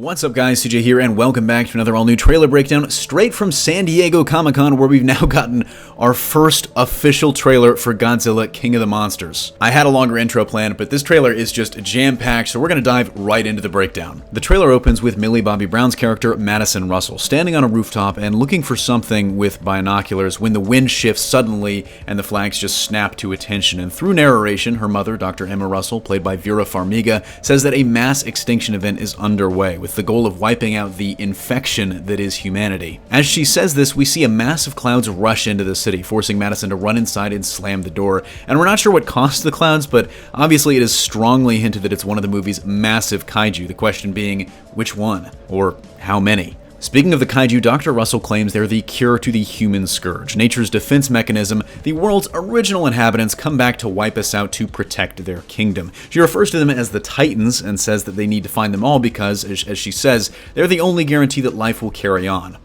What's up guys, CJ here, and welcome back to another all-new trailer breakdown straight from San Diego Comic-Con, where we've now gotten our first official trailer for Godzilla King of the Monsters. I had a longer intro planned, but this trailer is just jam-packed, so we're going to dive right into the breakdown. The trailer opens with Millie Bobby Brown's character, Madison Russell, standing on a rooftop and looking for something with binoculars when the wind shifts suddenly and the flags just snap to attention. And through narration, her mother, Dr. Emma Russell, played by Vera Farmiga, says that a mass extinction event is underway, with the goal of wiping out the infection that is humanity. As she says this, we see a mass of clouds rush into the city, forcing Madison to run inside and slam the door. And we're not sure what caused the clouds, but obviously it is strongly hinted that it's one of the movie's massive kaiju, the question being, which one? Or how many? Speaking of the kaiju, Dr. Russell claims they're the cure to the human scourge, nature's defense mechanism. The world's original inhabitants come back to wipe us out to protect their kingdom. She refers to them as the Titans and says that they need to find them all because, as she says, they're the only guarantee that life will carry on.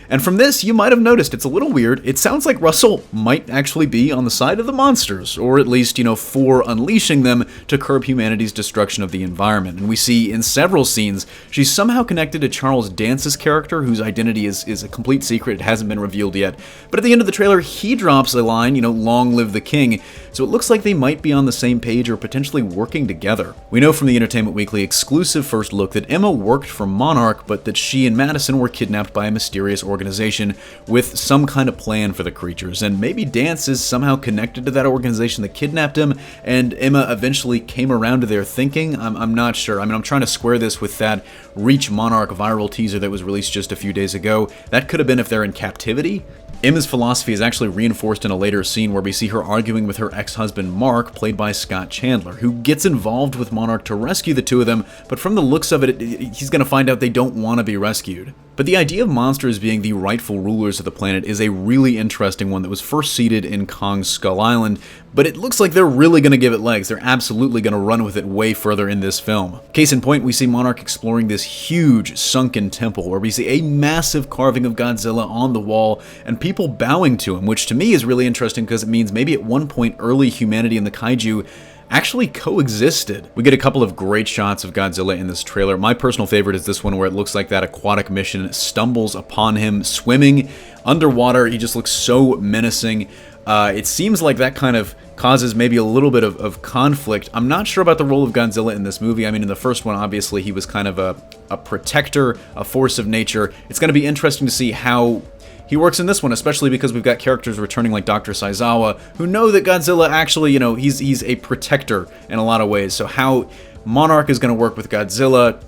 And from this, you might have noticed it's a little weird. It sounds like Russell might actually be on the side of the monsters, or at least, for unleashing them to curb humanity's destruction of the environment. And we see in several scenes, she's somehow connected to Charles Dance's character, whose identity is a complete secret. It hasn't been revealed yet. But at the end of the trailer, he drops a line, long live the king. So it looks like they might be on the same page or potentially working together. We know from the Entertainment Weekly exclusive first look that Emma worked for Monarch, but that she and Madison were kidnapped by a mysterious organization with some kind of plan for the creatures, and maybe Dance is somehow connected to that organization that kidnapped him, and Emma eventually came around to their thinking. I'm not sure. I'm trying to square this with that Reach Monarch viral teaser that was released just a few days ago. That could have been if they're in captivity. Emma's philosophy is actually reinforced in a later scene where we see her arguing with her ex-husband Mark, played by Scott Chandler, who gets involved with Monarch to rescue the two of them, but from the looks of it, he's going to find out they don't want to be rescued. But the idea of monsters being the rightful rulers of the planet is a really interesting one that was first seeded in Kong's Skull Island, but it looks like they're really going to give it legs. They're absolutely going to run with it way further in this film. Case in point, we see Monarch exploring this huge sunken temple where we see a massive carving of Godzilla on the wall and people bowing to him, which to me is really interesting because it means maybe at one point early humanity and the kaiju actually coexisted. We get a couple of great shots of Godzilla in this trailer. My personal favorite is this one where it looks like that aquatic mission stumbles upon him swimming underwater. He just looks so menacing. It seems like that kind of causes maybe a little bit of conflict. I'm not sure about the role of Godzilla in this movie. In the first one, obviously, he was kind of a protector, a force of nature. It's going to be interesting to see how he works in this one, especially because we've got characters returning like Dr. Saizawa, who know that Godzilla actually, he's a protector in a lot of ways. So how Monarch is going to work with Godzilla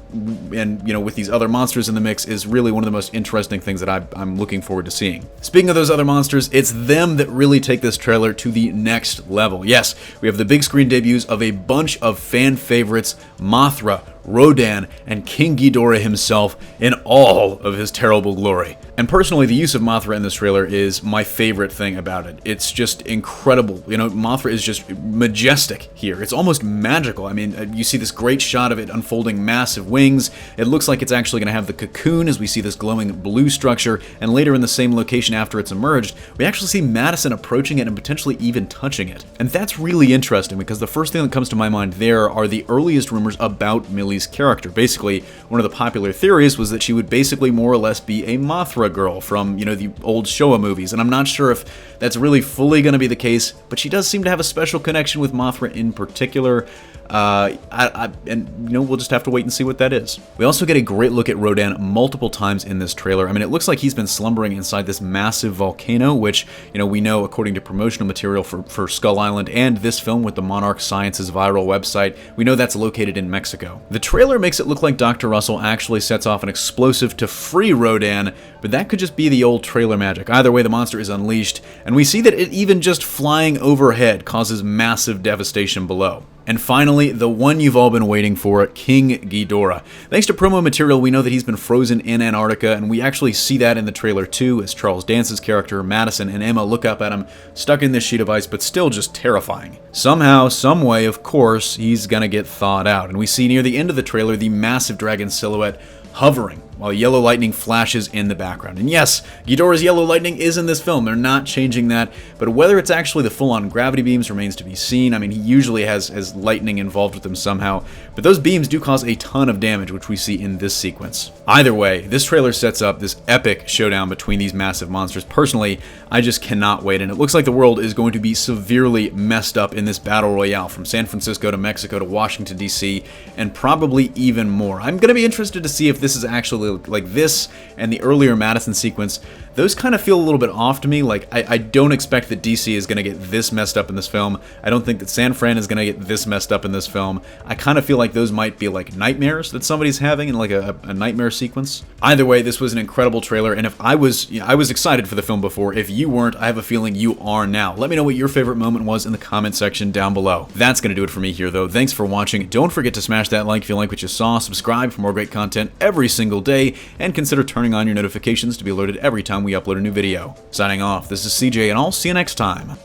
and, with these other monsters in the mix is really one of the most interesting things that I'm looking forward to seeing. Speaking of those other monsters, it's them that really take this trailer to the next level. Yes, we have the big screen debuts of a bunch of fan favorites, Mothra, Rodan, and King Ghidorah himself in all of his terrible glory. And personally, the use of Mothra in this trailer is my favorite thing about it. It's just incredible. Mothra is just majestic here. It's almost magical. You see this great shot of it unfolding massive wings. It looks like it's actually going to have the cocoon as we see this glowing blue structure, and later in the same location after it's emerged, we actually see Madison approaching it and potentially even touching it. And that's really interesting because the first thing that comes to my mind there are the earliest rumors about Millie's character. Basically, one of the popular theories was that she would basically more or less be a Mothra girl from, the old Showa movies, and I'm not sure if that's really fully going to be the case, but she does seem to have a special connection with Mothra in particular. We'll just have to wait and see what that is. We also get a great look at Rodan multiple times in this trailer. It looks like he's been slumbering inside this massive volcano, which, we know according to promotional material for Skull Island and this film with the Monarch Sciences viral website, we know that's located in Mexico. The trailer makes it look like Dr. Russell actually sets off an explosive to free Rodan, but that could just be the old trailer magic. Either way, the monster is unleashed, and we see that it even just flying overhead causes massive devastation below. And finally, the one you've all been waiting for, King Ghidorah. Thanks to promo material, we know that he's been frozen in Antarctica, and we actually see that in the trailer too, as Charles Dance's character, Madison, and Emma look up at him, stuck in this sheet of ice, but still just terrifying. Somehow, some way, of course, he's gonna get thawed out, and we see near the end of the trailer the massive dragon silhouette hovering while yellow lightning flashes in the background. And yes, Ghidorah's yellow lightning is in this film. They're not changing that, but whether it's actually the full-on gravity beams remains to be seen. I mean, he usually has lightning involved with them somehow, but those beams do cause a ton of damage, which we see in this sequence. Either way, this trailer sets up this epic showdown between these massive monsters. Personally, I just cannot wait, and it looks like the world is going to be severely messed up in this battle royale, from San Francisco to Mexico to Washington, D.C., and probably even more. I'm going to be interested to see if this is actually like this and the earlier Madison sequence. Those kind of feel a little bit off to me. Like, I don't expect that DC is going to get this messed up in this film. I don't think that San Fran is going to get this messed up in this film. I kind of feel like those might be like nightmares that somebody's having in like a nightmare sequence. Either way, this was an incredible trailer, and if I was excited for the film before. If you weren't, I have a feeling you are now. Let me know what your favorite moment was in the comment section down below. That's going to do it for me here, though. Thanks for watching. Don't forget to smash that like if you like what you saw, subscribe for more great content every single day, and consider turning on your notifications to be alerted every time we upload a new video. Signing off, this is CJ, and I'll see you next time.